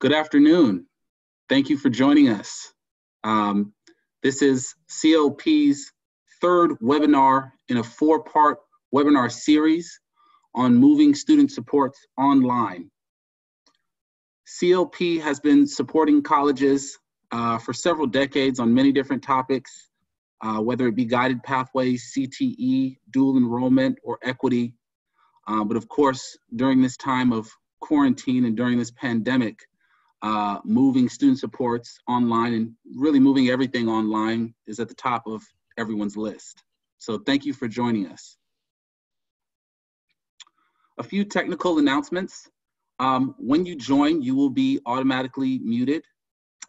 Good afternoon. Thank you for joining us. This is CLP's third webinar in a four-part webinar series on moving student supports online. CLP has been supporting colleges for several decades on many different topics, whether it be guided pathways, CTE, dual enrollment, or equity. But of course, during this time of quarantine and during this pandemic, moving student supports online and really moving everything online is at the top of everyone's list. So thank you for joining us. A few technical announcements. When you join, you will be automatically muted.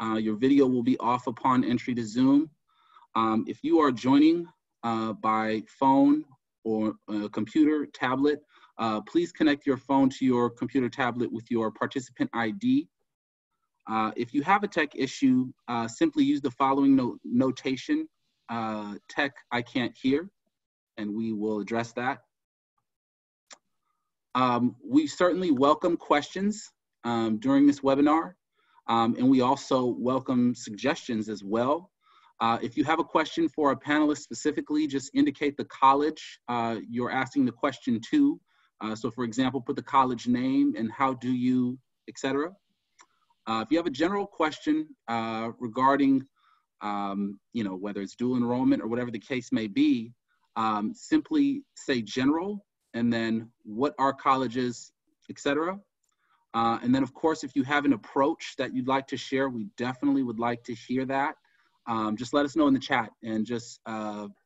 Your video will be off upon entry to Zoom. If you are joining by phone or computer, tablet, please connect your phone to your computer tablet with your participant ID. If you have a tech issue, simply use the following notation, tech I can't hear, and we will address that. We certainly welcome questions during this webinar, and we also welcome suggestions as well. If you have a question for a panelist specifically, just indicate the college you're asking the question to. So for example, put the college name and how do you, etc. If you have a general question regarding, whether it's dual enrollment or whatever the case may be, simply say general and then what are colleges, etc. And then of course, if you have an approach that you'd like to share, we definitely would like to hear that. Just let us know in the chat and just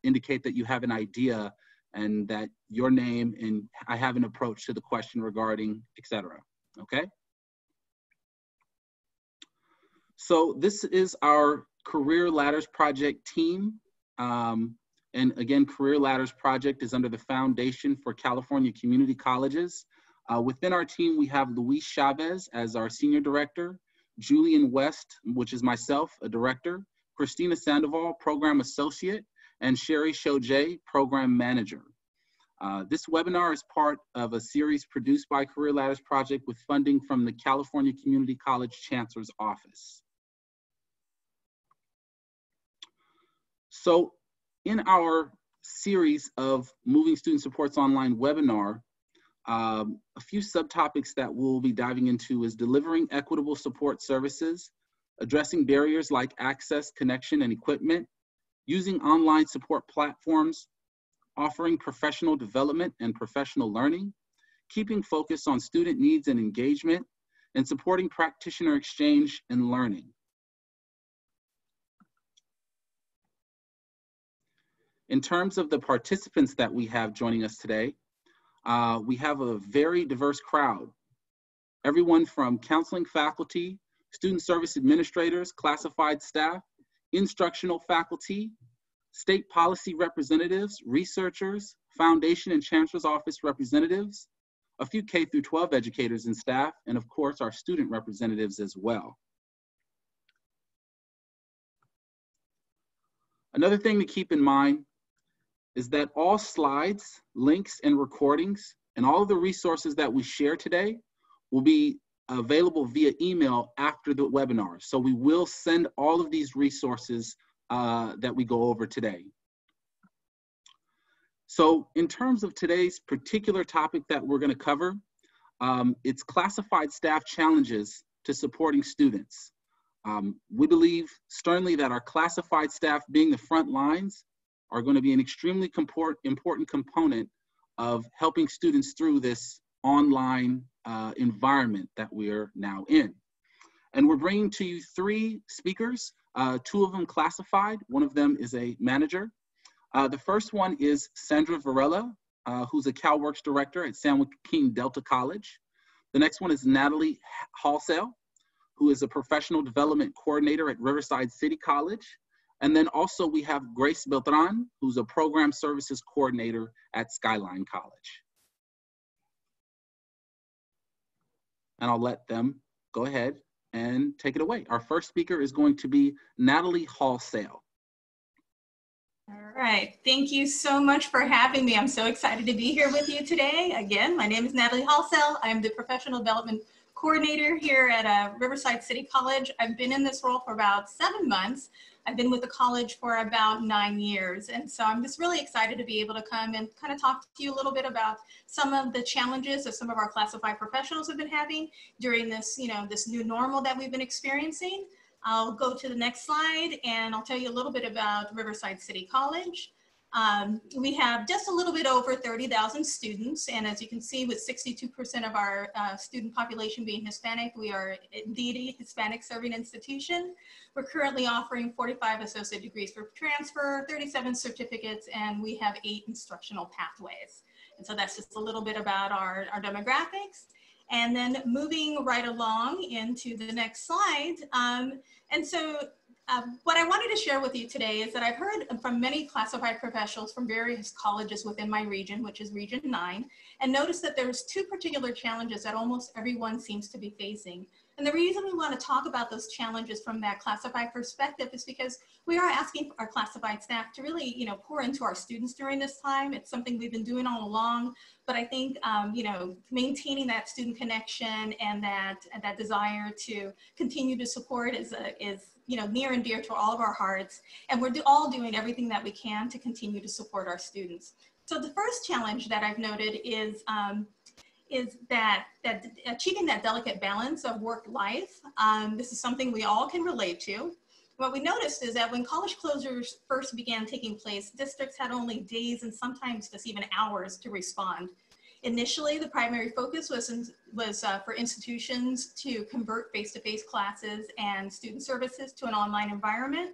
indicate that you have an idea and that your name and I have an approach to the question regarding, etc. Okay? So this is our Career Ladders Project team. And again, Career Ladders Project is under the Foundation for California Community Colleges. Within our team, we have Luis Chavez as our Senior Director, Julian West, which is myself, a Director, Christina Sandoval, Program Associate, and Sherry Shoje, Program Manager. This webinar is part of a series produced by Career Ladders Project with funding from the California Community College Chancellor's Office. So in our series of Moving Student Supports Online webinar, a few subtopics that we'll be diving into is delivering equitable support services, addressing barriers like access, connection, and equipment, using online support platforms, offering professional development and professional learning, keeping focus on student needs and engagement, and supporting practitioner exchange and learning. In terms of the participants that we have joining us today, we have a very diverse crowd. Everyone from counseling faculty, student service administrators, classified staff, instructional faculty, state policy representatives, researchers, foundation and chancellor's office representatives, a few K through 12 educators and staff, and of course our student representatives as well. Another thing to keep in mind is that all slides, links, and recordings, and all of the resources that we share today will be available via email after the webinar. So we will send all of these resources that we go over today. So in terms of today's particular topic that we're going to cover, it's classified staff challenges to supporting students. We believe sternly that our classified staff, being the front lines, are going to be an extremely important component of helping students through this online environment that we're now in. And we're bringing to you three speakers, two of them classified, one of them is a manager. The first one is Sandra Verala, who's a CalWorks director at San Joaquin Delta College. The next one is Natalie Halsell, who is a professional development coordinator at Riverside City College. And then also we have Grace Beltran, who's a program services coordinator at Skyline College. And I'll let them go ahead and take it away. Our first speaker is going to be Natalie Halsell. All right, thank you so much for having me. I'm so excited to be here with you today. Again, my name is Natalie Halsell. I am the Professional Development coordinator here at Riverside City College. I've been in this role for about 7 months. I've been with the college for about 9 years. And so I'm just really excited to be able to come and kind of talk to you a little bit about some of the challenges that some of our classified professionals have been having during this, this new normal that we've been experiencing. I'll go to the next slide and I'll tell you a little bit about Riverside City College. We have just a little bit over 30,000 students, and as you can see, with 62% of our student population being Hispanic, we are indeed a Hispanic serving institution. We're currently offering 45 associate degrees for transfer, 37 certificates, and we have 8 instructional pathways. And so that's just a little bit about our demographics. And then moving right along into the next slide. What I wanted to share with you today is that I've heard from many classified professionals from various colleges within my region, which is Region 9, and noticed that there's 2 particular challenges that almost everyone seems to be facing. And the reason we want to talk about those challenges from that classified perspective is because we are asking our classified staff to really, pour into our students during this time. It's something we've been doing all along, but I think, maintaining that student connection and that desire to continue to support is near and dear to all of our hearts. And we're all doing everything that we can to continue to support our students. So the first challenge that I've noted is that achieving that delicate balance of work-life. This is something we all can relate to. What we noticed is that when college closures first began taking place, districts had only days and sometimes just even hours to respond. Initially, the primary focus was for institutions to convert face-to-face classes and student services to an online environment.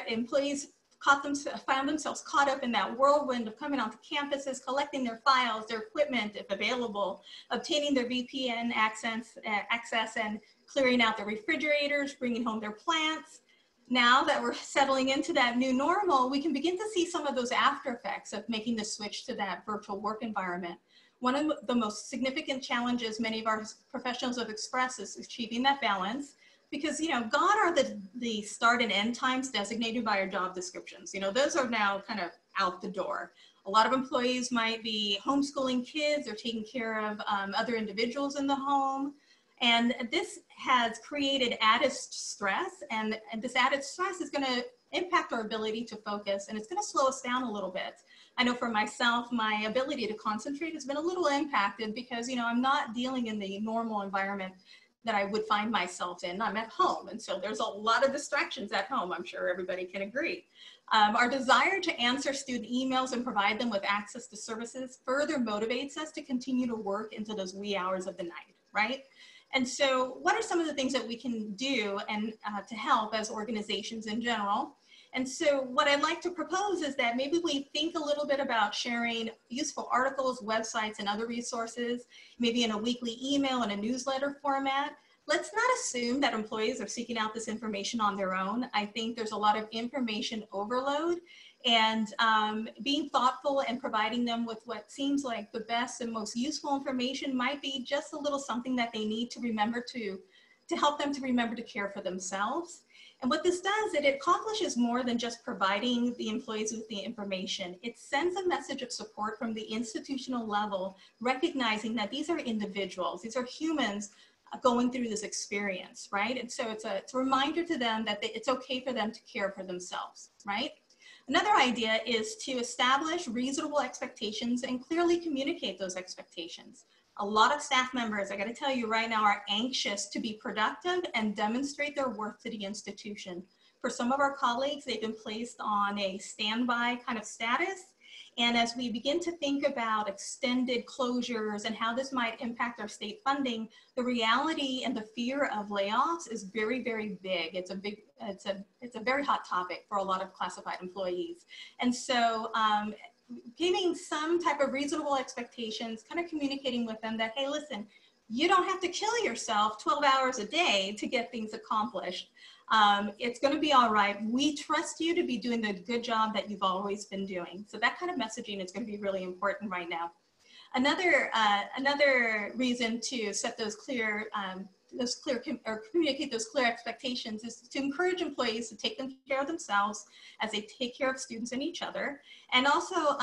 Employees found themselves caught up in that whirlwind of coming onto campuses, collecting their files, their equipment, if available, obtaining their VPN access and clearing out the refrigerators, bringing home their plants. Now that we're settling into that new normal, we can begin to see some of those after effects of making the switch to that virtual work environment. One of the most significant challenges many of our professionals have expressed is achieving that balance, because gone are the start and end times designated by our job descriptions. Those are now kind of out the door. A lot of employees might be homeschooling kids or taking care of other individuals in the home. And this has created added stress, and this added stress is going to impact our ability to focus, and it's going to slow us down a little bit. I know for myself, my ability to concentrate has been a little impacted because, I'm not dealing in the normal environment that I would find myself in. I'm at home, and so there's a lot of distractions at home. I'm sure everybody can agree. Our desire to answer student emails and provide them with access to services further motivates us to continue to work into those wee hours of the night, right? And so what are some of the things that we can do and to help as organizations in general? And so what I'd like to propose is that maybe we think a little bit about sharing useful articles, websites, and other resources, maybe in a weekly email and a newsletter format. Let's not assume that employees are seeking out this information on their own. I think there's a lot of information overload, and being thoughtful and providing them with what seems like the best and most useful information might be just a little something that they need to remember to help them to remember to care for themselves. And what this does, it accomplishes more than just providing the employees with the information. It sends a message of support from the institutional level, recognizing that these are individuals, these are humans going through this experience, right? And so it's a reminder to them that it's okay for them to care for themselves, right? Another idea is to establish reasonable expectations and clearly communicate those expectations. A lot of staff members, I got to tell you right now, are anxious to be productive and demonstrate their worth to the institution. For some of our colleagues, they've been placed on a standby kind of status. And as we begin to think about extended closures and how this might impact our state funding, the reality and the fear of layoffs is very, very big. It's a very hot topic for a lot of classified employees. And so giving some type of reasonable expectations, kind of communicating with them that, hey, listen, you don't have to kill yourself 12 hours a day to get things accomplished. It's going to be all right. We trust you to be doing the good job that you've always been doing. So that kind of messaging is going to be really important right now. Another reason to set those clear communicate those clear expectations is to encourage employees to take care of themselves as they take care of students and each other, and also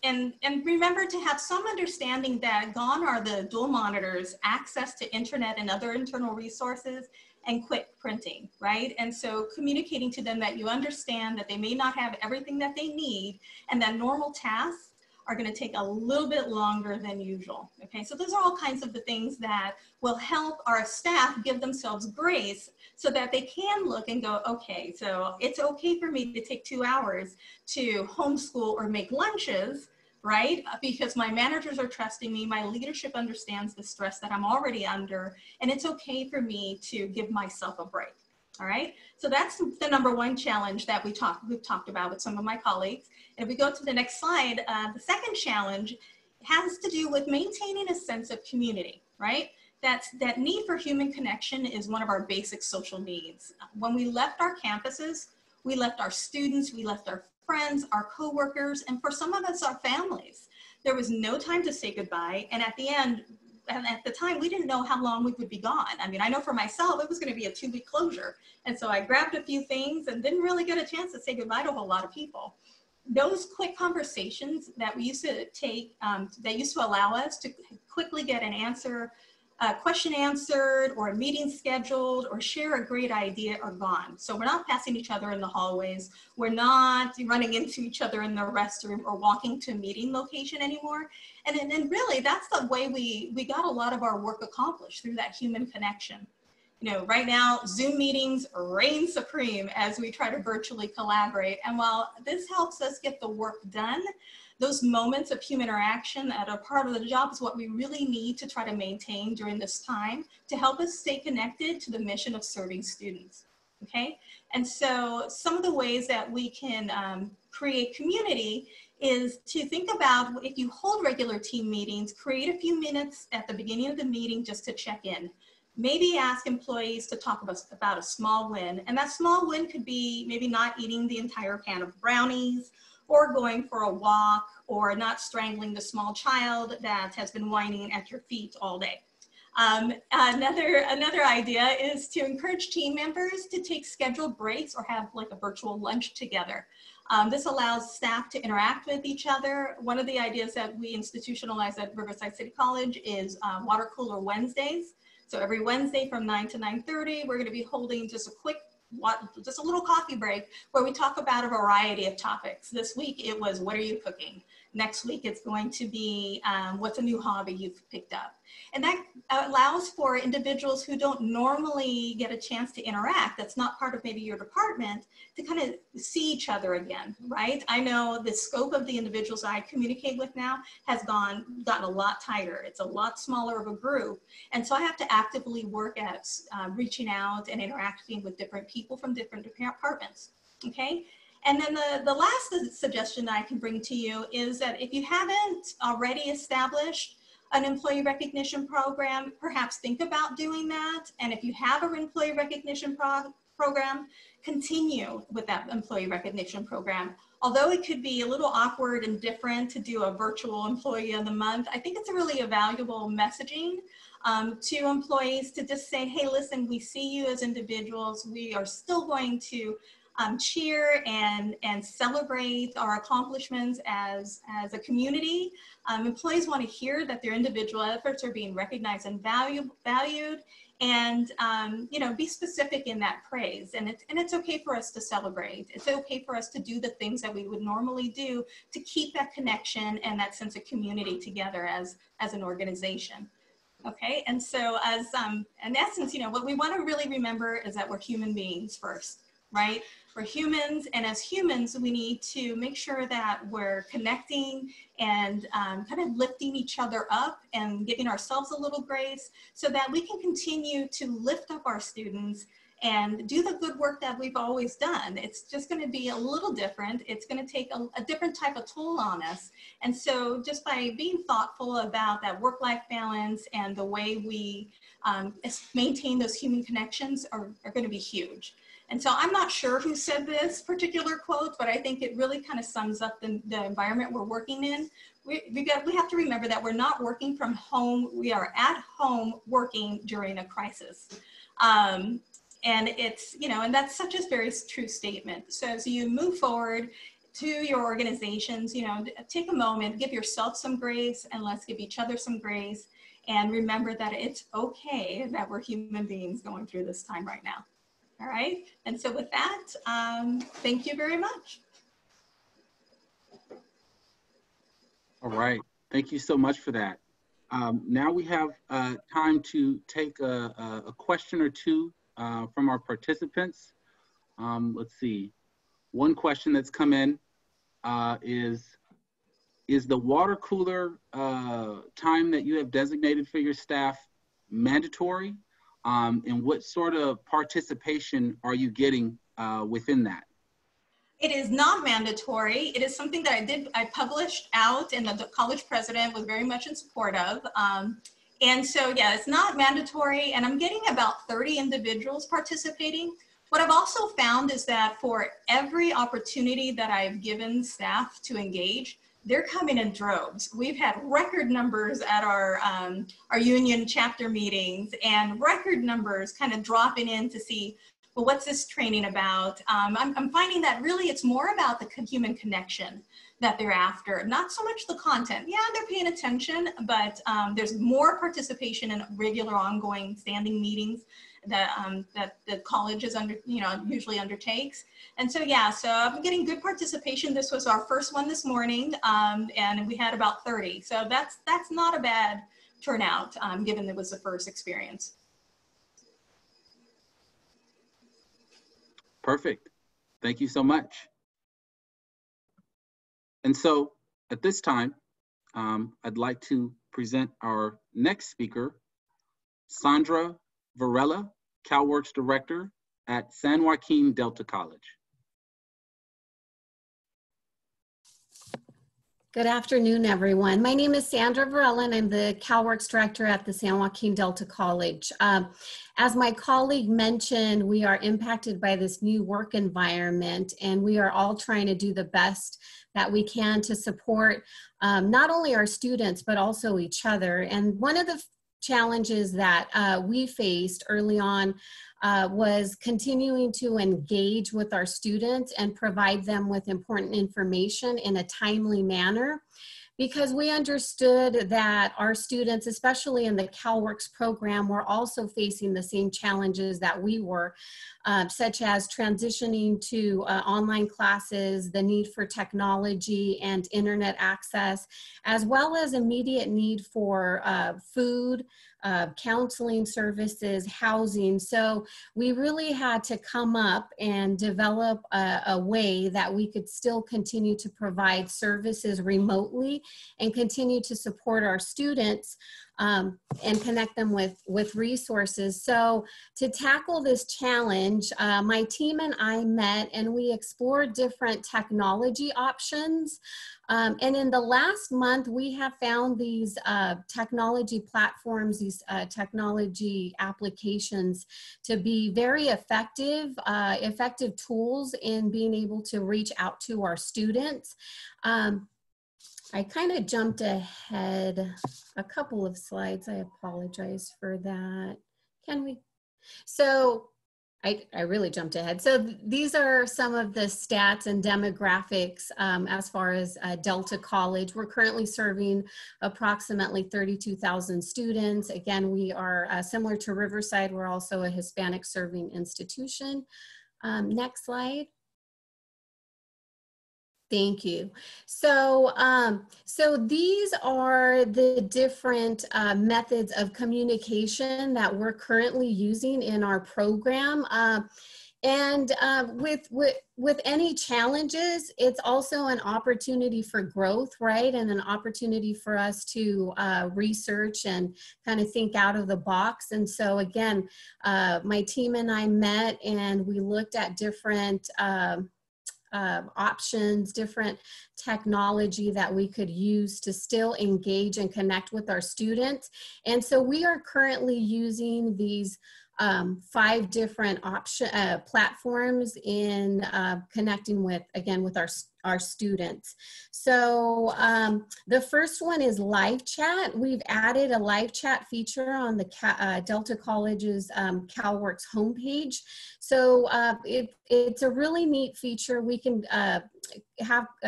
and remember to have some understanding that gone are the dual monitors, access to internet and other internal resources, and quick printing, right? And so communicating to them that you understand that they may not have everything that they need, and that normal tasks are going to take a little bit longer than usual. Okay, so those are all kinds of the things that will help our staff give themselves grace so that they can look and go, okay, so it's okay for me to take 2 hours to homeschool or make lunches, right? Because my managers are trusting me, my leadership understands the stress that I'm already under, and it's okay for me to give myself a break. All right, so that's the number one challenge that we've talked about with some of my colleagues. And if we go to the next slide, the second challenge has to do with maintaining a sense of community, right? That need for human connection is one of our basic social needs. When we left our campuses, we left our students, we left our friends, our coworkers, and for some of us, our families. There was no time to say goodbye, and at the end, and at the time, we didn't know how long we would be gone. I mean, I know for myself, it was going to be a 2-week closure. And so I grabbed a few things and didn't really get a chance to say goodbye to a whole lot of people. Those quick conversations that we used to take, that used to allow us to quickly get an answer, a question answered, or a meeting scheduled, or share a great idea are gone. So we're not passing each other in the hallways. We're not running into each other in the restroom or walking to a meeting location anymore. And really, that's the way we got a lot of our work accomplished, through that human connection. You know, right now, Zoom meetings reign supreme as we try to virtually collaborate. And while this helps us get the work done, those moments of human interaction that are part of the job is what we really need to try to maintain during this time to help us stay connected to the mission of serving students, okay? And so some of the ways that we can create community is to think about, if you hold regular team meetings, create a few minutes at the beginning of the meeting just to check in. Maybe ask employees to talk about a small win, and that small win could be maybe not eating the entire can of brownies, or going for a walk, or not strangling the small child that has been whining at your feet all day. Another idea is to encourage team members to take scheduled breaks or have like a virtual lunch together. This allows staff to interact with each other. One of the ideas that we institutionalized at Riverside City College is Water Cooler Wednesdays. So every Wednesday from 9 to 9:30, we're gonna be holding just a little coffee break where we talk about a variety of topics. This week it was, what are you cooking? Next week it's going to be, what's a new hobby you've picked up? And that allows for individuals who don't normally get a chance to interact, that's not part of maybe your department, to kind of see each other again, right? I know the scope of the individuals I communicate with now has gotten a lot tighter. It's a lot smaller of a group. And so I have to actively work at reaching out and interacting with different people from different departments, okay? And then the last suggestion I can bring to you is that if you haven't already established an employee recognition program, perhaps think about doing that. And if you have an employee recognition program, continue with that employee recognition program. Although it could be a little awkward and different to do a virtual employee of the month, I think it's a really valuable messaging to employees to just say, hey, listen, we see you as individuals. We are still going to cheer and celebrate our accomplishments as a community. Employees want to hear that their individual efforts are being recognized and valued, and you know, be specific in that praise. And it's okay for us to celebrate. It's okay for us to do the things that we would normally do to keep that connection and that sense of community together as an organization. Okay, and so as in essence, you know, what we want to really remember is that we're human beings first, right? We're humans, and as humans, we need to make sure that we're connecting and kind of lifting each other up and giving ourselves a little grace so that we can continue to lift up our students and do the good work that we've always done. It's just going to be a little different. It's going to take a different type of toll on us. And so just by being thoughtful about that work-life balance and the way we maintain those human connections are going to be huge. And so I'm not sure who said this particular quote, but I think it really kind of sums up the environment we're working in. We have to remember that we're not working from home. We are at home working during a crisis. And it's, you know, and that's such a very true statement. So as you move forward to your organizations, you know, take a moment, give yourself some grace, and let's give each other some grace. And remember that it's okay that we're human beings going through this time right now. All right. And so with that, thank you very much. All right. Thank you so much for that. Now we have time to take a question or two from our participants. Let's see. One question that's come in is the water cooler time that you have designated for your staff mandatory? And what sort of participation are you getting within that? It is not mandatory. It is something that I published out, and the college president was very much in support of. And so, yeah, it's not mandatory, and I'm getting about 30 individuals participating. What I've also found is that for every opportunity that I've given staff to engage, they're coming in droves. We've had record numbers at our union chapter meetings, and record numbers kind of dropping in to see, well, what's this training about? I'm finding that really it's more about the human connection that they're after, not so much the content. Yeah, they're paying attention, but there's more participation in regular ongoing standing meetings that the college is usually undertakes. And so, yeah, so I'm getting good participation. This was our first one this morning, and we had about 30. So that's not a bad turnout, given it was the first experience. Perfect. Thank you so much. And so at this time, I'd like to present our next speaker, Sandra Verala, CalWorks Director at San Joaquin Delta College. Good afternoon, everyone. My name is Sandra Verala, and I'm the CalWorks Director at the San Joaquin Delta College. As my colleague mentioned, we are impacted by this new work environment, and we are all trying to do the best that we can to support not only our students, but also each other. And one of the challenges that we faced early on was continuing to engage with our students and provide them with important information in a timely manner, because we understood that our students, especially in the CalWorks program, were also facing the same challenges that we were, such as transitioning to online classes, the need for technology and internet access, as well as immediate need for food, counseling services, housing. So we really had to come up and develop a way that we could still continue to provide services remotely and continue to support our students and connect them with resources. So to tackle this challenge, my team and I met and we explored different technology options. And in the last month, we have found these technology platforms, these technology applications to be very effective, effective tools in being able to reach out to our students. I kind of jumped ahead a couple of slides. I apologize for that. Can we? So I really jumped ahead. So these are some of the stats and demographics as far as Delta College. We're currently serving approximately 32,000 students. Again, we are similar to Riverside. We're also a Hispanic serving institution. Next slide. Thank you. So, so these are the different methods of communication that we're currently using in our program. And with any challenges, it's also an opportunity for growth, right? And an opportunity for us to research and kind of think out of the box. And so again, my team and I met and we looked at different options, different technology that we could use to still engage and connect with our students. And so we are currently using these 5 different platforms in connecting with, again, with our students. So the first one is live chat. We've added a live chat feature on the Delta College's CalWorks homepage. So it's a really neat feature. We can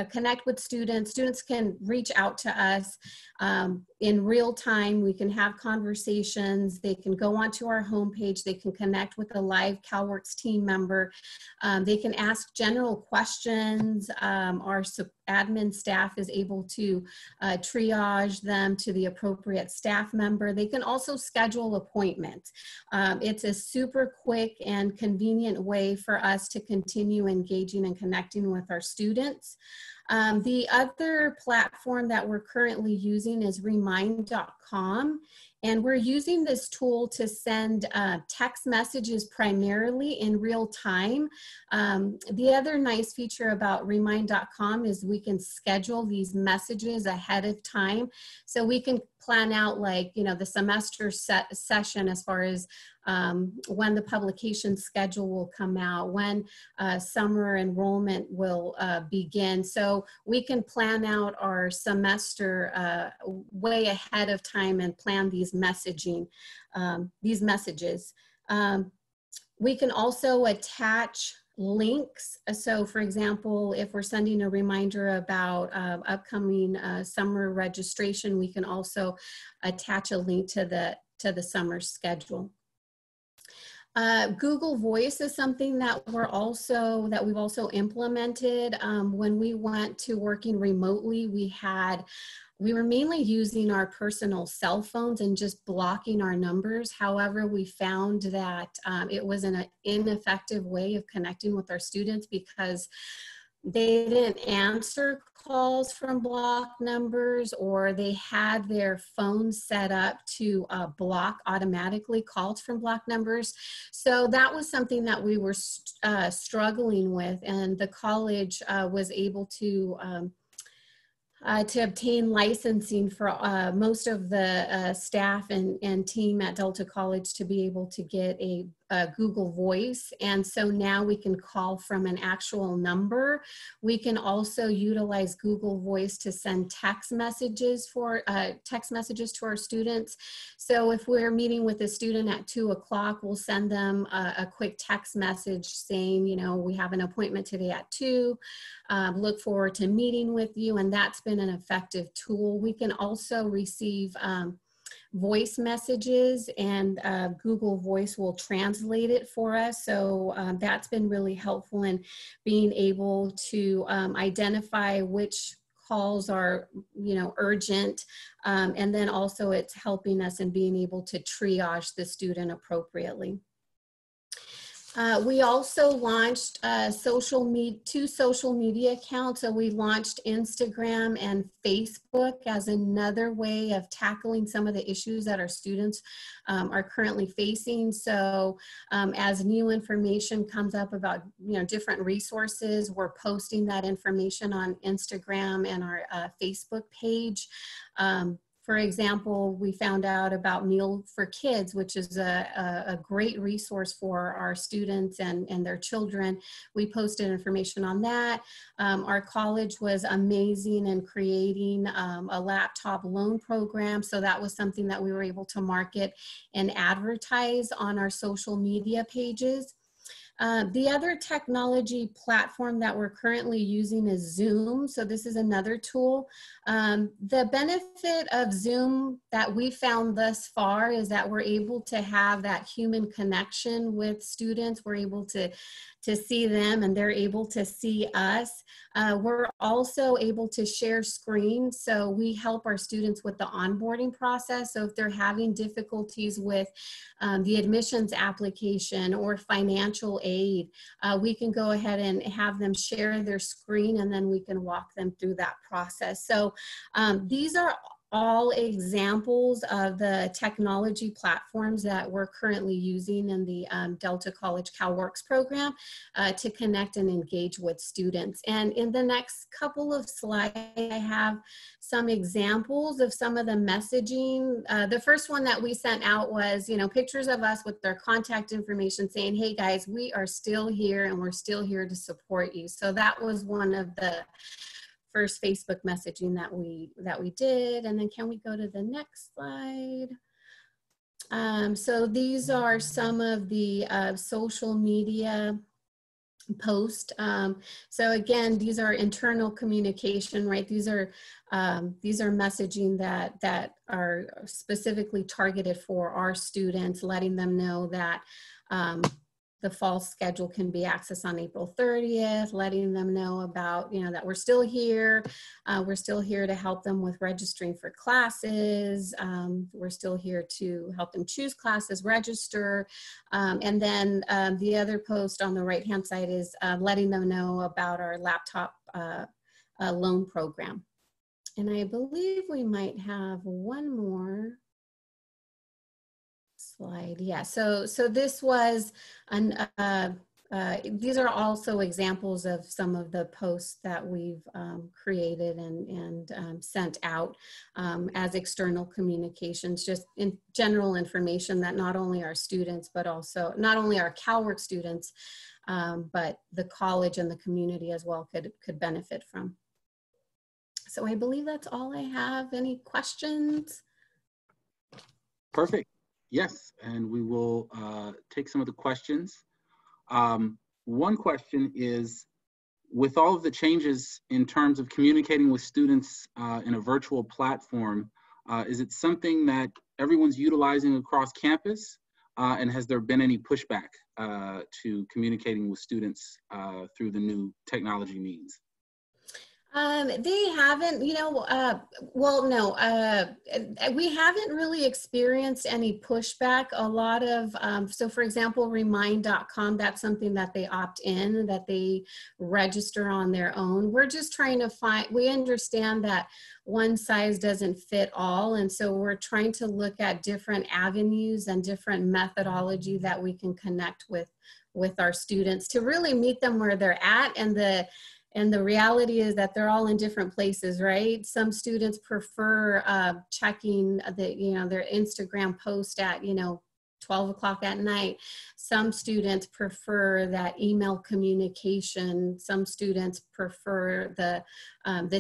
connect with students. Students can reach out to us in real time. We can have conversations. They can go onto our homepage. They can connect with a live CalWORKs team member. They can ask general questions. Our admin staff is able to triage them to the appropriate staff member. They can also schedule appointments. It's a super quick and convenient way for us to continue engaging and connecting with our students. The other platform that we're currently using is remind.com. And we're using this tool to send text messages primarily in real time. The other nice feature about remind.com is we can schedule these messages ahead of time. So we can plan out, like, you know, the semester session as far as when the publication schedule will come out, when summer enrollment will begin. So we can plan out our semester way ahead of time and plan these messages. We can also attach links. So for example, if we're sending a reminder about upcoming summer registration, we can also attach a link to the summer schedule. Google Voice is something that we've also implemented. When we went to working remotely, we were mainly using our personal cell phones and just blocking our numbers. However, we found that it was an ineffective way of connecting with our students because they didn't answer calls from blocked numbers, or they had their phones set up to block automatically calls from blocked numbers. So that was something that we were struggling with, and the college was able to obtain licensing for most of the staff and team at Delta College to be able to get a Google Voice. And so now we can call from an actual number. We can also utilize Google Voice to send text messages to our students. So if we're meeting with a student at 2 o'clock, we'll send them a quick text message saying, you know, we have an appointment today at 2. Look forward to meeting with you. And that's been an effective tool. We can also receive voice messages, and Google Voice will translate it for us. So that's been really helpful in being able to identify which calls are, you know, urgent. And then also it's helping us in being able to triage the student appropriately. We also launched 2 social media accounts. So we launched Instagram and Facebook as another way of tackling some of the issues that our students are currently facing. So as new information comes up about, you know, different resources, we're posting that information on Instagram and our Facebook page. For example, we found out about Meal for Kids, which is a great resource for our students and their children. We posted information on that. Our college was amazing in creating a laptop loan program. So that was something that we were able to market and advertise on our social media pages. The other technology platform that we're currently using is Zoom. So this is another tool. The benefit of Zoom that we found thus far is that we're able to have that human connection with students. We're able to see them and they're able to see us. We're also able to share screens. So we help our students with the onboarding process. So if they're having difficulties with the admissions application or financial aid, we can go ahead and have them share their screen, and then we can walk them through that process. So these are all examples of the technology platforms that we're currently using in the Delta College CalWORKs program to connect and engage with students. And in the next couple of slides, I have some examples of some of the messaging. The first one that we sent out was, you know, pictures of us with their contact information saying, hey guys, we are still here and we're still here to support you. So that was one of the first Facebook messaging that we did. And then can we go to the next slide? So these are some of the social media post. So again, these are internal communication, right? These are messaging that are specifically targeted for our students, letting them know that the fall schedule can be accessed on April 30th, letting them know about, that we're still here. We're still here to help them with registering for classes. We're still here to help them choose classes, register. And then the other post on the right-hand side is letting them know about our laptop loan program. And I believe we might have one more slide. Yeah, so this was these are also examples of some of the posts that we've created and sent out as external communications, just in general information that not only our students, but also not only our CalWorks students, but the college and the community as well could benefit from. So I believe that's all I have. Any questions? Perfect. Yes, and we will take some of the questions. One question is, with all of the changes in terms of communicating with students in a virtual platform, is it something that everyone's utilizing across campus? And has there been any pushback to communicating with students through the new technology means? They haven't, well, no, we haven't really experienced any pushback. A lot of, so for example, remind.com, that's something that they opt in, that they register on their own. We're just trying to we understand that one size doesn't fit all. And so we're trying to look at different avenues and different methodology that we can connect with our students to really meet them where they're at. And the reality is that they're all in different places, right? Some students prefer checking their Instagram post at 12 o'clock at night. Some students prefer that email communication. Some students prefer the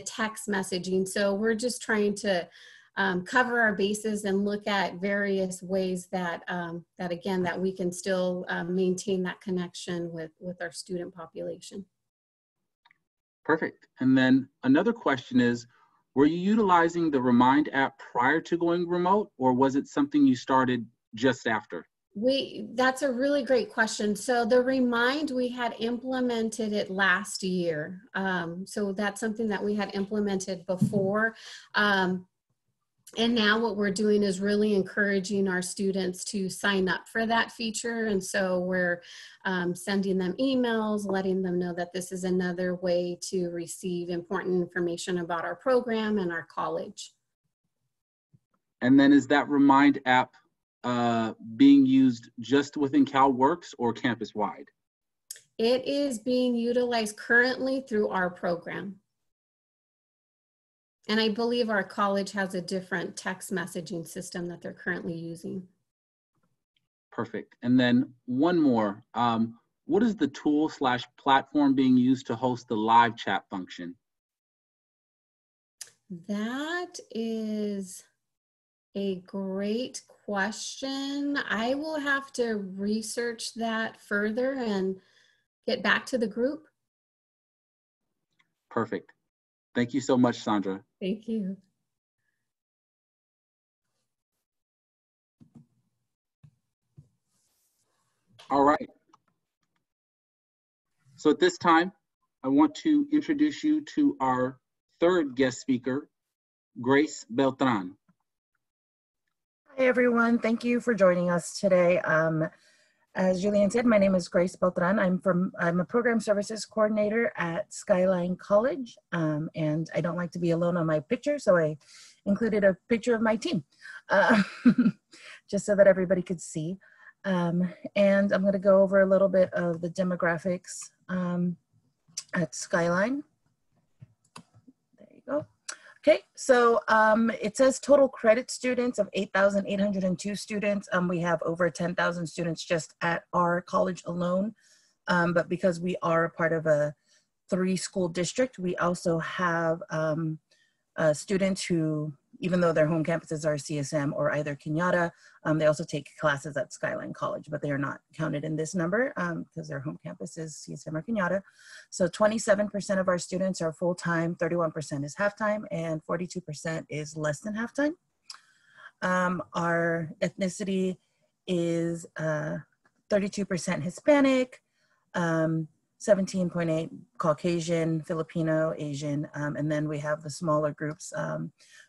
text messaging. So we're just trying to cover our bases and look at various ways that that we can still maintain that connection with our student population. Perfect. And then another question is, were you utilizing the Remind app prior to going remote, or was it something you started just after? That's a really great question. So the Remind, we had implemented it last year. So that's something that we had implemented before. And now what we're doing is really encouraging our students to sign up for that feature. And so we're sending them emails, letting them know that this is another way to receive important information about our program and our college. And then is that Remind app being used just within CalWorks or campus-wide? It is being utilized currently through our program. And I believe our college has a different text messaging system that they're currently using. Perfect. And then one more. What is the tool/platform being used to host the live chat function? That is a great question. I will have to research that further and get back to the group. Perfect. Thank you so much, Sandra. Thank you. All right. So at this time, I want to introduce you to our third guest speaker, Grace Beltran. Hi, everyone. Thank you for joining us today. As Julian said, my name is Grace Beltran. I'm a program services coordinator at Skyline College, and I don't like to be alone on my picture, so I included a picture of my team, just so that everybody could see. And I'm going to go over a little bit of the demographics at Skyline. There you go. Okay, so it says total credit students of 8,802 students. We have over 10,000 students just at our college alone. But because we are a part of a 3-school district, we also have students who even though their home campuses are CSM or either Kenyatta, they also take classes at Skyline College, but they are not counted in this number because their home campus is CSM or Kenyatta. So 27% of our students are full-time, 31% is half-time, and 42% is less than half-time. Our ethnicity is 32% Hispanic, 17.8 Caucasian, Filipino, Asian, and then we have the smaller groups,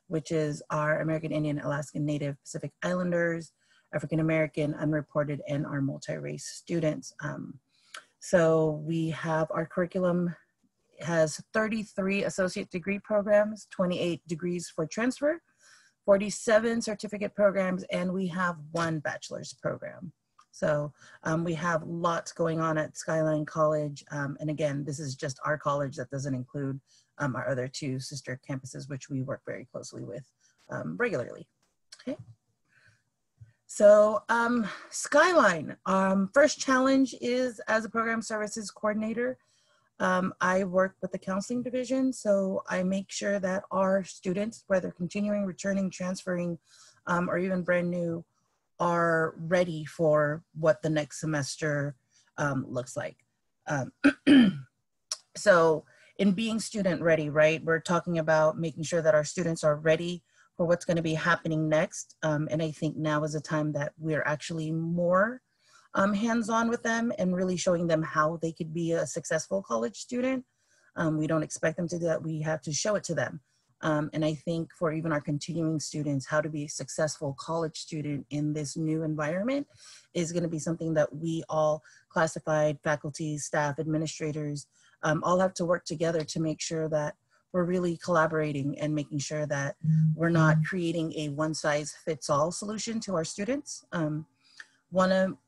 which is our American Indian, Alaskan Native, Pacific Islanders, African American, unreported, and our multi-race students. So we have our curriculum has 33 associate degree programs, 28 degrees for transfer, 47 certificate programs, and we have 1 bachelor's program. So we have lots going on at Skyline College. And again, this is just our college. That doesn't include our other 2 sister campuses, which we work very closely with regularly. Okay. So Skyline, first challenge is as a program services coordinator. I work with the counseling division, so I make sure that our students, whether continuing, returning, transferring, or even brand new, are ready for what the next semester looks like. So in being student ready, right, we're talking about making sure that our students are ready for what's going to be happening next. And I think now is a time that we're actually more hands-on with them and really showing them how they could be a successful college student. We don't expect them to do that. We have to show it to them. And I think for even our continuing students, how to be a successful college student in this new environment is going to be something that we all, classified faculty, staff, administrators, all have to work together to make sure that we're really collaborating and making sure that we're not creating a one-size-fits-all solution to our students. One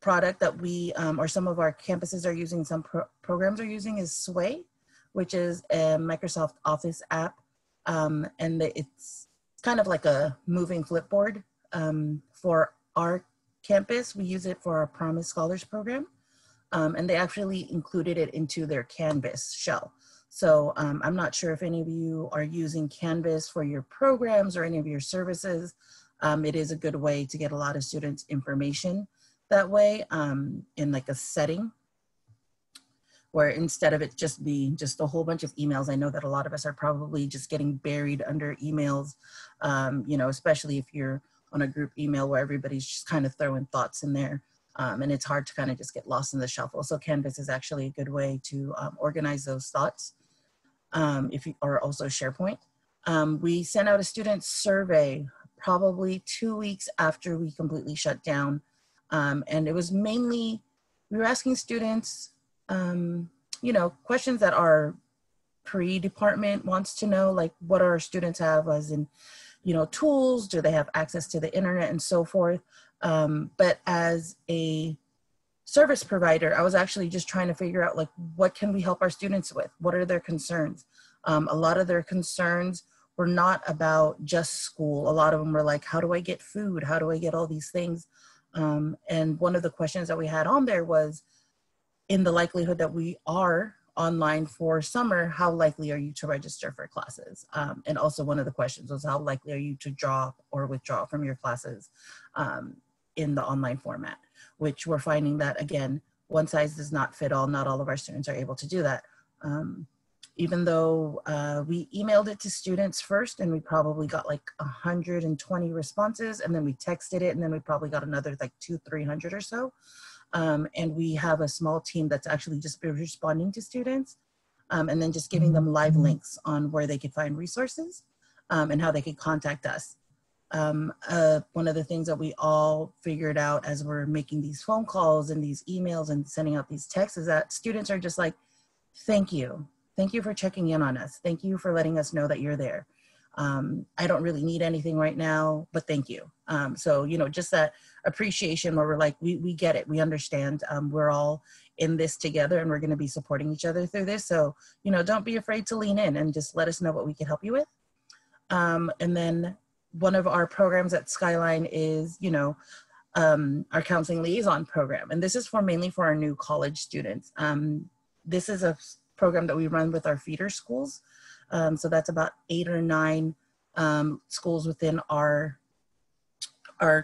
product that we, or some of our campuses are using, some programs are using is Sway, which is a Microsoft Office app. And it's kind of like a moving flipboard. For our campus, we use it for our Promise Scholars program. And they actually included it into their Canvas shell. So I'm not sure if any of you are using Canvas for your programs or any of your services. It is a good way to get a lot of students information that way in like a setting where instead of it just being just a whole bunch of emails. I know that a lot of us are probably just getting buried under emails, you know, especially if you're on a group email where everybody's just kind of throwing thoughts in there. And it's hard to kind of just get lost in the shuffle. So Canvas is actually a good way to organize those thoughts. Or also SharePoint. We sent out a student survey probably 2 weeks after we completely shut down. And it was mainly, we were asking students, you know, questions that our pre-department wants to know, like what our students have as in, you know, tools, do they have access to the internet and so forth. But as a service provider, I was actually just trying to figure out like, what can we help our students with? What are their concerns? A lot of their concerns were not about just school. A lot of them were like, how do I get food? How do I get all these things? And one of the questions that we had on there was, in the likelihood that we are online for summer, how likely are you to register for classes? And also one of the questions was, how likely are you to drop or withdraw from your classes in the online format? Which we're finding that, again, one size does not fit all. Not all of our students are able to do that. Even though we emailed it to students first and we probably got like 120 responses, and then we texted it and then we probably got another like 200-300 or so. And we have a small team that's actually just been responding to students and then just giving them live links on where they could find resources and how they could contact us. One of the things that we all figured out as we're making these phone calls and these emails and sending out these texts is that students are just like, thank you. Thank you for checking in on us. Thank you for letting us know that you're there. I don't really need anything right now, but thank you. So, you know, just that appreciation where we're like, we get it. We understand. We're all in this together and we're going to be supporting each other through this. So, you know, don't be afraid to lean in and just let us know what we can help you with. And then one of our programs at Skyline is, you know, our counseling liaison program. And this is mainly for our new college students. This is a program that we run with our feeder schools. So that's about 8 or 9 schools within our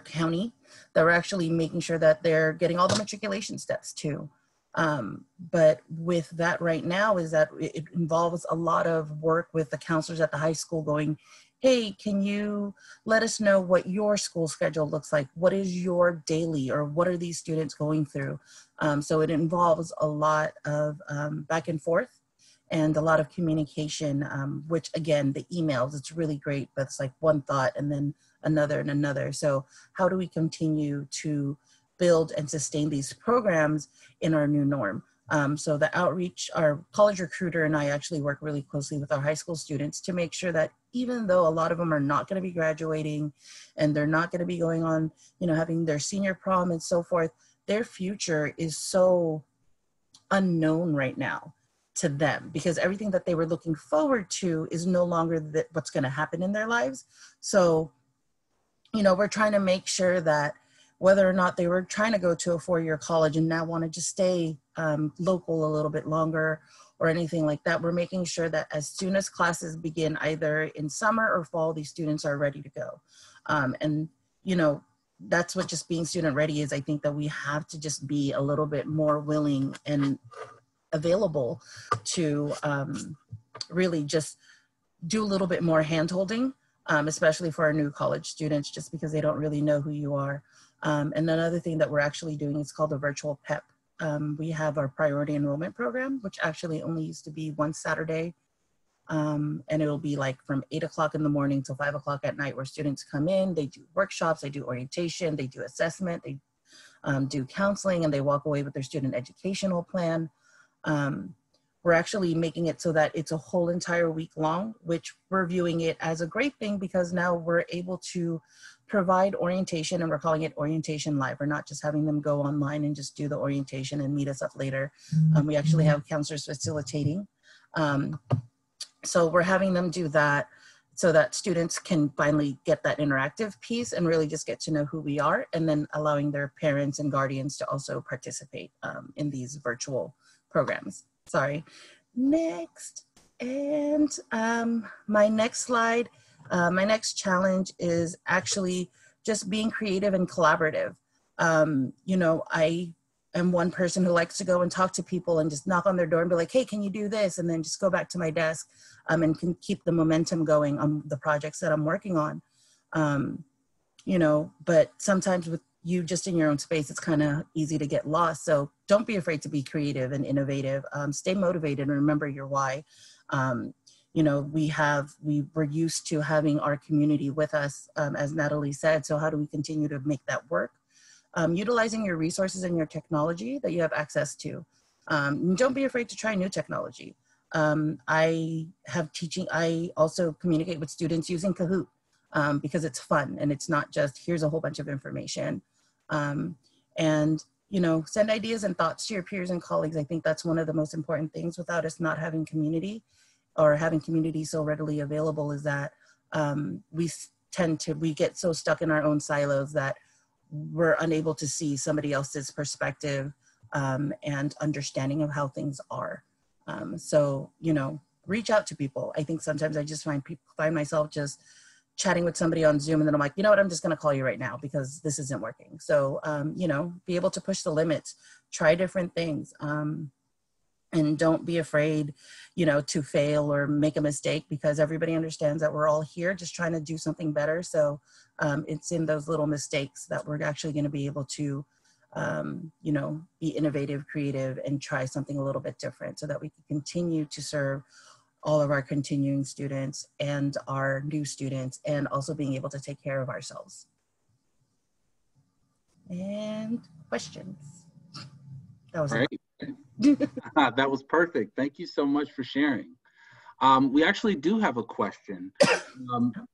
county that we're actually making sure that they're getting all the matriculation steps too. But with that right now is that it involves a lot of work with the counselors at the high school going, hey, can you let us know what your school schedule looks like? What is your daily, or what are these students going through? So it involves a lot of back and forth and a lot of communication, which again, the emails, it's really great, but it's like one thought and then another and another. So how do we continue to build and sustain these programs in our new norm? So the outreach, our college recruiter and I actually work really closely with our high school students to make sure that even though a lot of them are not going to be graduating and they're not going to be going on, you know, having their senior prom and so forth, their future is so unknown right now to them, because everything that they were looking forward to is no longer what's going to happen in their lives. So, you know, we're trying to make sure that whether or not they were trying to go to a four-year college and now want to just stay local a little bit longer or anything like that, we're making sure that as soon as classes begin, either in summer or fall, these students are ready to go. And, you know, that's what just being student ready is. I think that we have to just be a little bit more willing and available to really just do a little bit more hand-holding, especially for our new college students, just because they don't really know who you are. And another thing that we're actually doing is called a virtual PEP. We have our priority enrollment program, which actually only used to be one Saturday. And it'll be like from 8 o'clock in the morning till 5 o'clock at night, where students come in, they do workshops, they do orientation, they do assessment, they do counseling, and they walk away with their student educational plan. We're actually making it so that it's a whole entire week long, which we're viewing it as a great thing because now we're able to provide orientation, and we're calling it Orientation Live. We're not just having them go online and just do the orientation and meet us up later. We actually have counselors facilitating. So we're having them do that so that students can finally get that interactive piece and really just get to know who we are, and then allowing their parents and guardians to also participate in these virtual programs. Sorry. Next. And my next slide, my next challenge is actually just being creative and collaborative. You know, I am one person who likes to go and talk to people and just knock on their door and be like, hey, can you do this? And then just go back to my desk and can keep the momentum going on the projects that I'm working on. You know, but sometimes with you just in your own space, it's kind of easy to get lost. So don't be afraid to be creative and innovative. Stay motivated and remember your why. You know, we're used to having our community with us, as Natalie said. So how do we continue to make that work? Utilizing your resources and your technology that you have access to. Don't be afraid to try new technology. I also communicate with students using Kahoot because it's fun and it's not just here's a whole bunch of information. And, you know, send ideas and thoughts to your peers and colleagues. I think that's one of the most important things without us not having community or having community so readily available is that we get so stuck in our own silos that we're unable to see somebody else's perspective and understanding of how things are. So, you know, reach out to people. I think sometimes I just find myself just chatting with somebody on Zoom and then I'm like, you know what, I'm just gonna call you right now because this isn't working. So, you know, be able to push the limits, try different things. And don't be afraid, you know, to fail or make a mistake because everybody understands that we're all here just trying to do something better. So it's in those little mistakes that we're actually going to be able to, you know, be innovative, creative, and try something a little bit different so that we can continue to serve all of our continuing students and our new students and also being able to take care of ourselves. And questions? That was right. That was perfect. Thank you so much for sharing. We actually do have a question.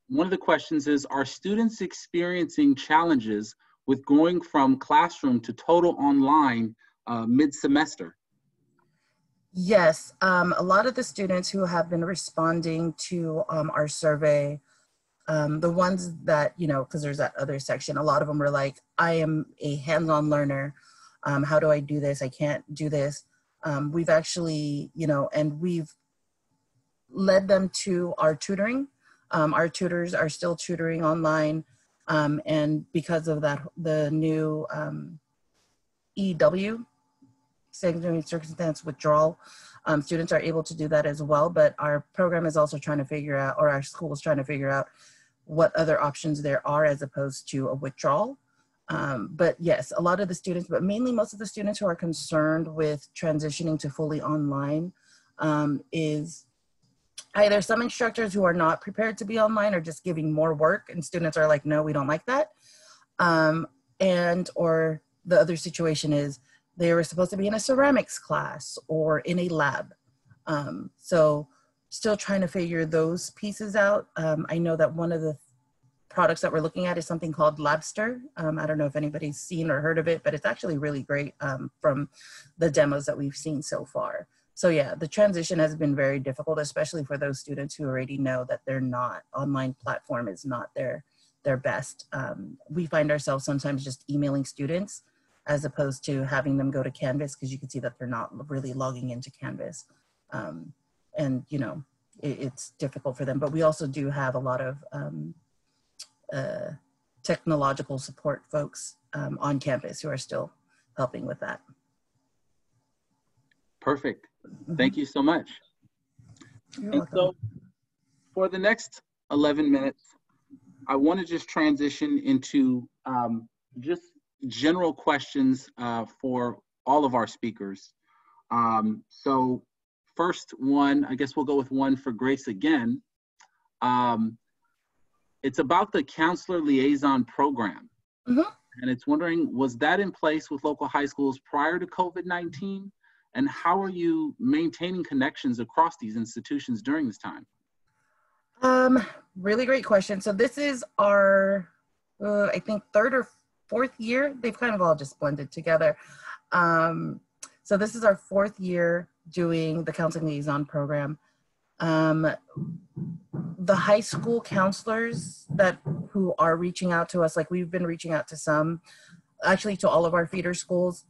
One of the questions is, are students experiencing challenges with going from classroom to total online mid-semester? Yes, a lot of the students who have been responding to our survey, the ones that, you know, because there's that other section, a lot of them were like, I am a hands-on learner. How do I do this? I can't do this. We've actually, you know, and we've led them to our tutoring Our tutors are still tutoring online. And because of that, the new EW, secondary circumstance withdrawal, students are able to do that as well. But our program is also trying to figure out, or our school is trying to figure out what other options there are as opposed to a withdrawal. But yes, a lot of the students, but mainly most of the students who are concerned with transitioning to fully online is either some instructors who are not prepared to be online or just giving more work, and students are like, no, we don't like that. And or the other situation is they were supposed to be in a ceramics class or in a lab. So still trying to figure those pieces out. I know that one of the products that we're looking at is something called Labster. I don't know if anybody's seen or heard of it, but it's actually really great from the demos that we've seen so far. So yeah, the transition has been very difficult, especially for those students who already know that they're not, online platform is not their best. We find ourselves sometimes just emailing students as opposed to having them go to Canvas, because you can see that they're not really logging into Canvas. And you know, it's difficult for them, but we also do have a lot of technological support folks on campus who are still helping with that. Perfect. Thank you so much. You're and welcome. So for the next 11 minutes, I want to just transition into just general questions for all of our speakers. So first one, I guess we'll go with one for Grace again. It's about the Counselor Liaison Program. And it's wondering, was that in place with local high schools prior to COVID-19? And how are you maintaining connections across these institutions during this time? Really great question. So this is our, I think, third or fourth year. They've kind of all just blended together. So this is our fourth year doing the Counseling Liaison Program. The high school counselors who are reaching out to us, like we've been reaching out to some, actually to all of our feeder schools.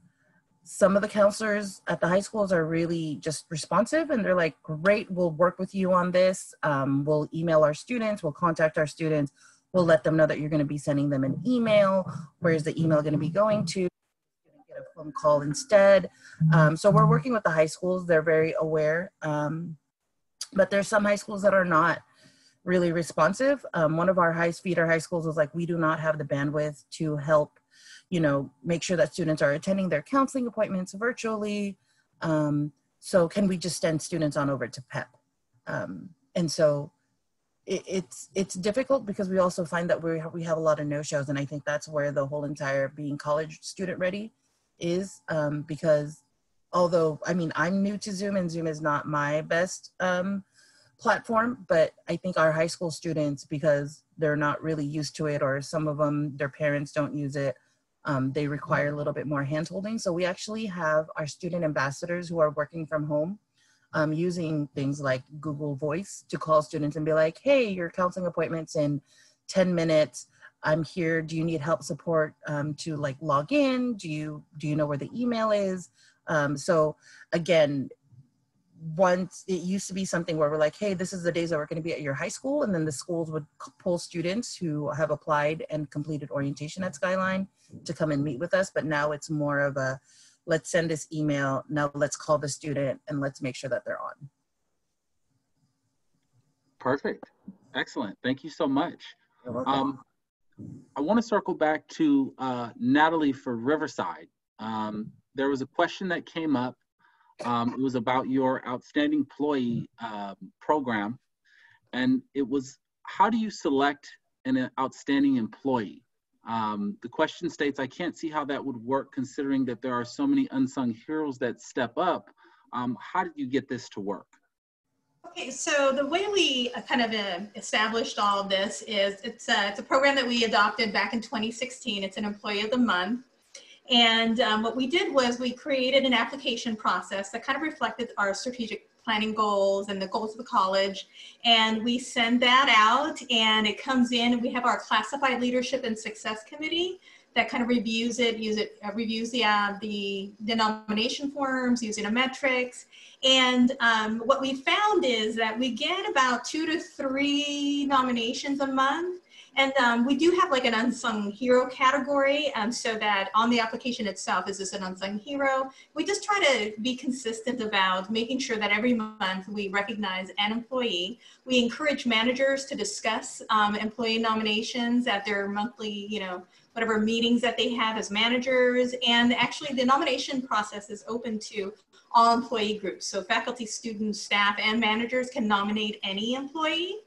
Some of the counselors at the high schools are really just responsive, and they're like, great, we'll work with you on this. We'll email our students, we'll contact our students, we'll let them know that you're going to be sending them an email. Where's the email going to be going to? Get a phone call instead. So we're working with the high schools. They're very aware. But there's some high schools that are not really responsive. One of our feeder high schools was like, we do not have the bandwidth to help, you know, make sure that students are attending their counseling appointments virtually. So can we just send students on over to PEP? And so it's difficult because we also find that we have a lot of no-shows, and I think that's where the whole entire being college student ready is, because although, I mean, I'm new to Zoom and Zoom is not my best platform, but I think our high school students, because they're not really used to it, or some of them, their parents don't use it, they require a little bit more hand-holding. So we actually have our student ambassadors who are working from home, using things like Google Voice to call students and be like, hey, your counseling appointment's in 10 minutes. I'm here. Do you need help support to like log in? Do you know where the email is? So again, once it used to be something where we're like, hey, this is the days that we're going to be at your high school. And then the schools would pull students who have applied and completed orientation at Skyline to come and meet with us. But now it's more of a, let's send this email. Now let's call the student and let's make sure that they're on. Perfect. Excellent. Thank you so much. You're welcome. I want to circle back to Natalie for Riverside. There was a question that came up. It was about your outstanding employee program. And it was, how do you select an outstanding employee? The question states, I can't see how that would work considering that there are so many unsung heroes that step up. How did you get this to work? Okay, so the way we kind of established all of this is it's a program that we adopted back in 2016. It's an Employee of the Month. And what we did was we created an application process that kind of reflected our strategic planning goals and the goals of the college. And we send that out and it comes in, and we have our classified leadership and success committee that kind of reviews the nomination forms using a metrics. And what we found is that we get about 2 to 3 nominations a month. And we do have like an unsung hero category, so that on the application itself, is this an unsung hero? We just try to be consistent about making sure that every month we recognize an employee. We encourage managers to discuss employee nominations at their monthly, whatever meetings that they have as managers. And actually the nomination process is open to all employee groups. So faculty, students, staff, and managers can nominate any employee.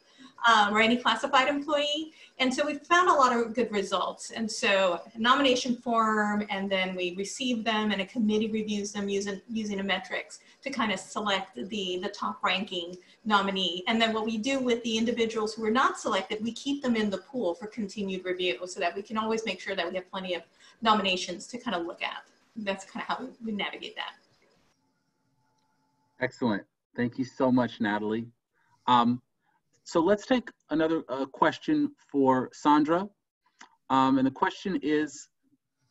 Or any classified employee. And so we've found a lot of good results. And so a nomination form, and then we receive them and a committee reviews them using a metrics to kind of select the top ranking nominee. And then what we do with the individuals who are not selected, we keep them in the pool for continued review so that we can always make sure that we have plenty of nominations to kind of look at. That's kind of how we navigate that. Excellent. Thank you so much, Natalie. So let's take another question for Sandra. And the question is,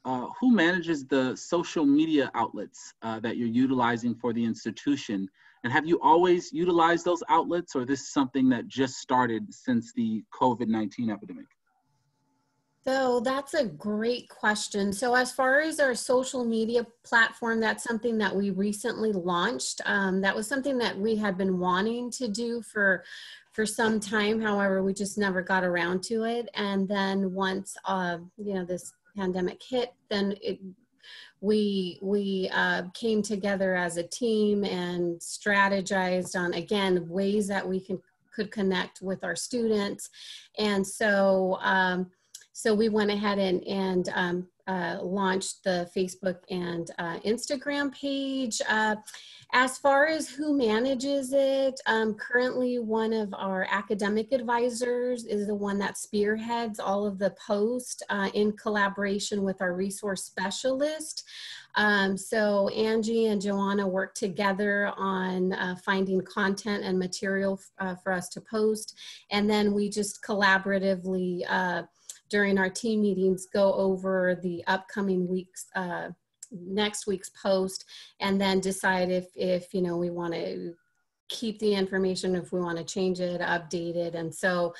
who manages the social media outlets that you're utilizing for the institution? And have you always utilized those outlets, or this is something that just started since the COVID-19 epidemic? So that's a great question. So as far as our social media platform, that's something that we recently launched. That was something that we had been wanting to do for some time. However, we just never got around to it. And then once, this pandemic hit, then we came together as a team and strategized on, again, ways that we could connect with our students. And so, so we went ahead and launched the Facebook and Instagram page. As far as who manages it, currently one of our academic advisors is the one that spearheads all of the posts in collaboration with our resource specialist. So Angie and Joanna work together on finding content and material for us to post. And then we just collaboratively, during our team meetings, go over the upcoming week's next week's post, and then decide if we want to keep the information, if we want to change it, update it. And so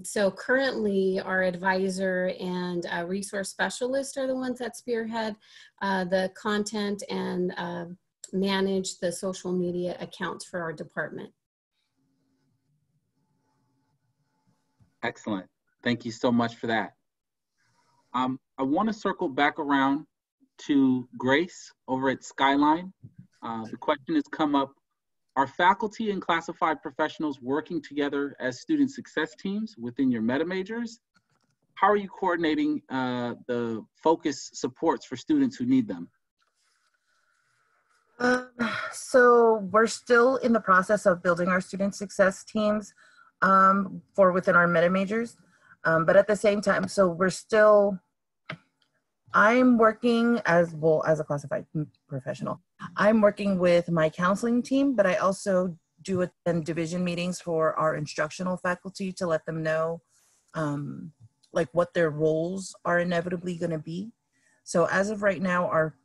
so currently our advisor and resource specialist are the ones that spearhead the content and manage the social media accounts for our department. Excellent. Thank you so much for that. I want to circle back around to Grace over at Skyline. The question has come up: are faculty and classified professionals working together as student success teams within your meta majors? How are you coordinating the focus supports for students who need them? So we're still in the process of building our student success teams for within our meta majors. But at the same time, so I'm working as a classified professional. I'm working with my counseling team, but I also do attend division meetings for our instructional faculty to let them know like what their roles are inevitably going to be. So as of right now, our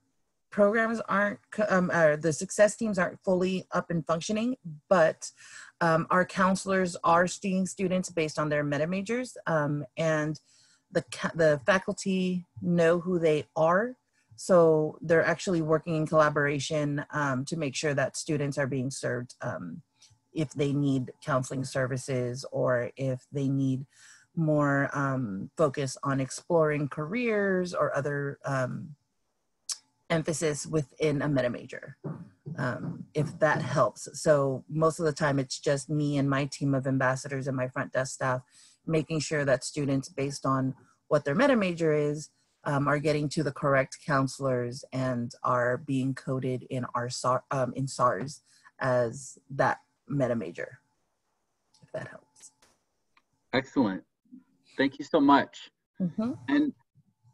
programs aren't, the success teams aren't fully up and functioning, but our counselors are seeing students based on their meta majors, and the faculty know who they are. So they're actually working in collaboration to make sure that students are being served if they need counseling services, or if they need more focus on exploring careers or other emphasis within a meta major, if that helps. So most of the time it's just me and my team of ambassadors and my front desk staff making sure that students, based on what their meta major is, are getting to the correct counselors and are being coded in our in SARS as that meta major, if that helps. Excellent. Thank you so much. Mm-hmm. And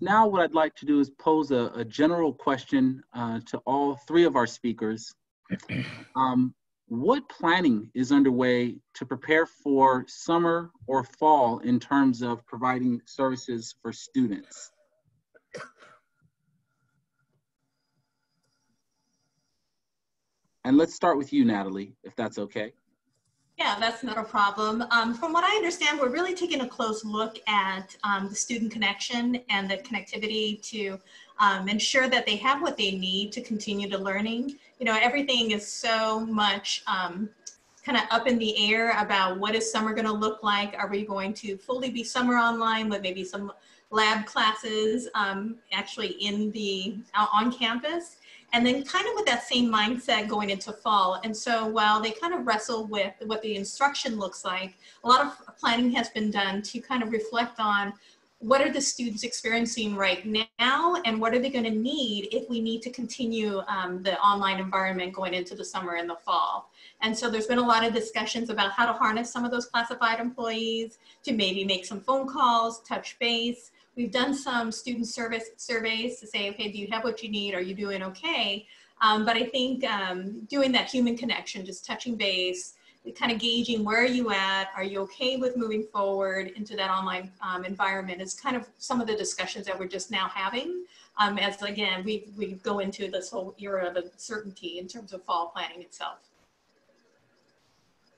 now what I'd like to do is pose a general question to all three of our speakers. What planning is underway to prepare for summer or fall in terms of providing services for students? And let's start with you, Natalie, if that's okay. Yeah, that's not a problem. From what I understand, we're really taking a close look at the student connection and the connectivity to ensure that they have what they need to continue to learning. You know, everything is so much kind of up in the air about what is summer going to look like. Are we going to fully be summer online with maybe some lab classes actually in the on campus? And then kind of with that same mindset going into fall. And so while they kind of wrestle with what the instruction looks like, a lot of planning has been done to kind of reflect on what are the students experiencing right now and what are they going to need if we need to continue the online environment going into the summer and the fall. And so there's been a lot of discussions about how to harness some of those classified employees to maybe make some phone calls, touch base. We've done some student service surveys to say, okay, do you have what you need? Are you doing okay? But I think doing that human connection, just touching base, kind of gauging where are you at? Are you okay with moving forward into that online environment is kind of some of the discussions that we're just now having. As again, we go into this whole era of uncertainty in terms of fall planning itself.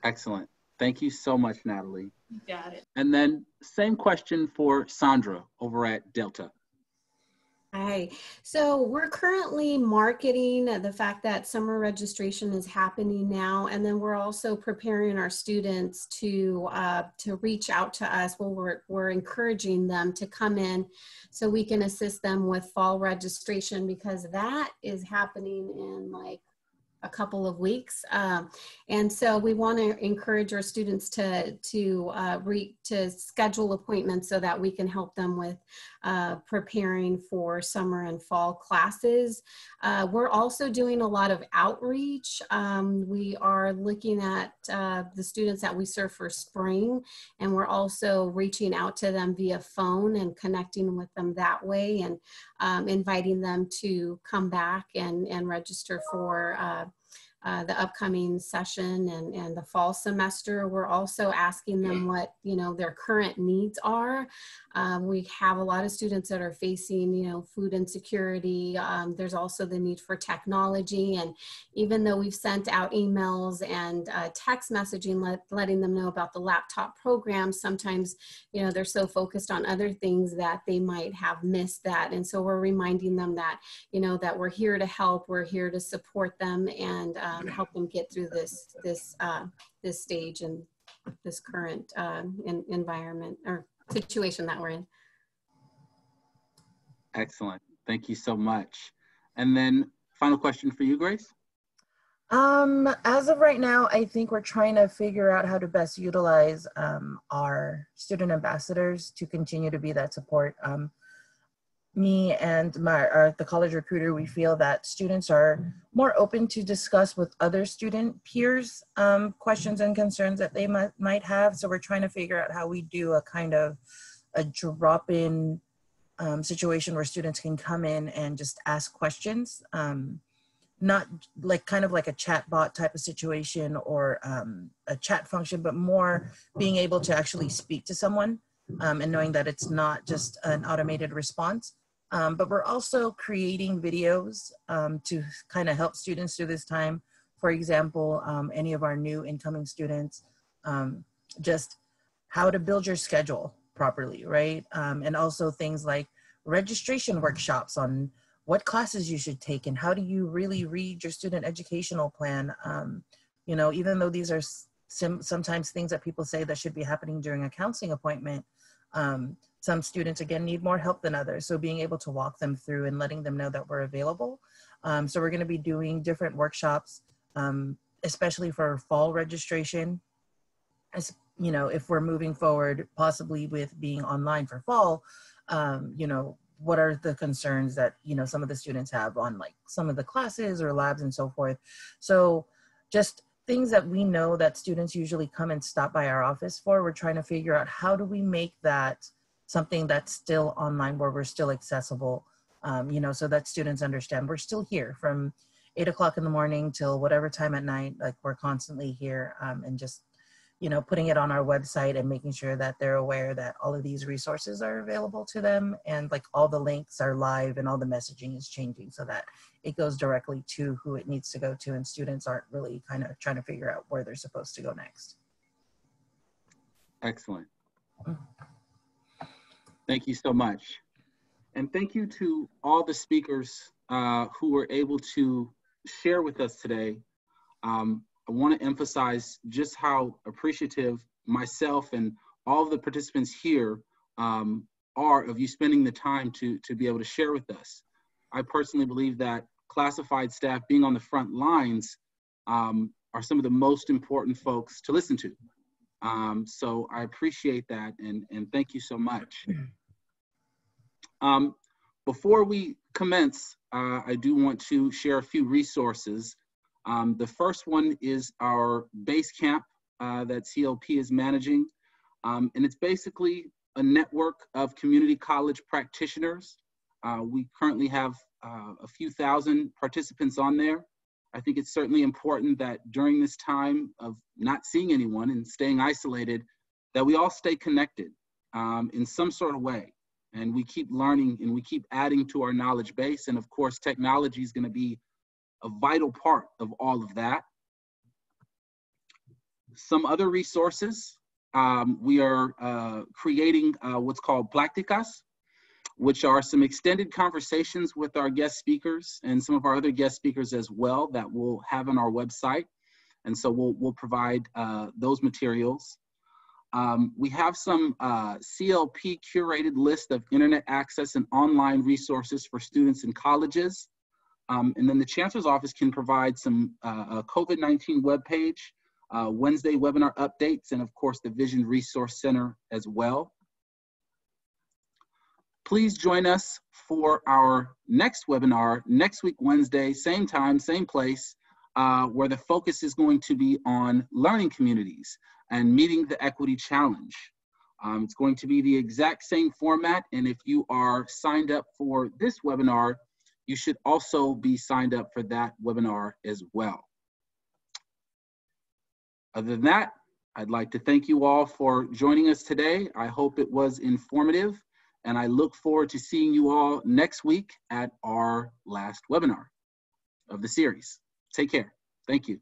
Excellent. Thank you so much, Natalie. You got it. And then same question for Sandra over at Delta. Hi. So we're currently marketing the fact that summer registration is happening now, and then we're also preparing our students to reach out to us. Well, we're encouraging them to come in so we can assist them with fall registration, because that is happening in like a couple of weeks. And so we want to encourage our students to schedule appointments so that we can help them with preparing for summer and fall classes. We're also doing a lot of outreach. We are looking at the students that we serve for spring, and we're also reaching out to them via phone and connecting with them that way, and inviting them to come back and register for the upcoming session and the fall semester. We're also asking them what, their current needs are. We have a lot of students that are facing, food insecurity. There's also the need for technology. And even though we've sent out emails and text messaging, letting them know about the laptop program, sometimes, they're so focused on other things that they might have missed that. And so we're reminding them that, that we're here to help, we're here to support them and help them get through this stage and this current environment or situation that we're in. Excellent. Thank you so much. And then final question for you, Grace. As of right now, I think we're trying to figure out how to best utilize our student ambassadors to continue to be that support. Me and the college recruiter, we feel that students are more open to discuss with other student peers questions and concerns that they might have. So we're trying to figure out how we do a kind of a drop-in situation where students can come in and just ask questions, not like kind of like a chat bot type of situation or a chat function, but more being able to actually speak to someone and knowing that it's not just an automated response. But we're also creating videos to kind of help students through this time. For example, any of our new incoming students, just how to build your schedule properly, right? And also things like registration workshops on what classes you should take and how do you really read your student educational plan. Even though these are sometimes things that people say that should be happening during a counseling appointment, some students, again, need more help than others. So being able to walk them through and letting them know that we're available. So we're going to be doing different workshops, especially for fall registration. As if we're moving forward, possibly with being online for fall, what are the concerns that, some of the students have on like some of the classes or labs and so forth. So just things that we know that students usually come and stop by our office for, we're trying to figure out how do we make that something that's still online where we're still accessible, so that students understand we're still here from 8 o'clock in the morning till whatever time at night, like we're constantly here and just you know, putting it on our website and making sure that they're aware that all of these resources are available to them, and like all the links are live and all the messaging is changing so that it goes directly to who it needs to go to, and students aren't really kind of trying to figure out where they're supposed to go next. Excellent. Thank you so much. And thank you to all the speakers who were able to share with us today. I want to emphasize just how appreciative myself and all of the participants here are of you spending the time to be able to share with us. I personally believe that classified staff being on the front lines are some of the most important folks to listen to. So I appreciate that, and thank you so much. Before we commence, I do want to share a few resources. The first one is our base camp that CLP is managing. And it's basically a network of community college practitioners. We currently have a few thousand participants on there. I think it's certainly important that during this time of not seeing anyone and staying isolated, that we all stay connected in some sort of way. And we keep learning and we keep adding to our knowledge base. And of course, technology is going to be a vital part of all of that. Some other resources, we are creating what's called Pláticas, which are some extended conversations with our guest speakers and some of our other guest speakers as well that we'll have on our website. And so we'll provide those materials. We have some CLP curated list of internet access and online resources for students in colleges. And then the Chancellor's Office can provide some COVID-19 webpage, Wednesday webinar updates, and of course the Vision Resource Center as well. Please join us for our next webinar next week, Wednesday, same time, same place, where the focus is going to be on learning communities and meeting the equity challenge. It's going to be the exact same format, and if you are signed up for this webinar, you should also be signed up for that webinar as well. Other than that, I'd like to thank you all for joining us today. I hope it was informative, and I look forward to seeing you all next week at our last webinar of the series. Take care. Thank you.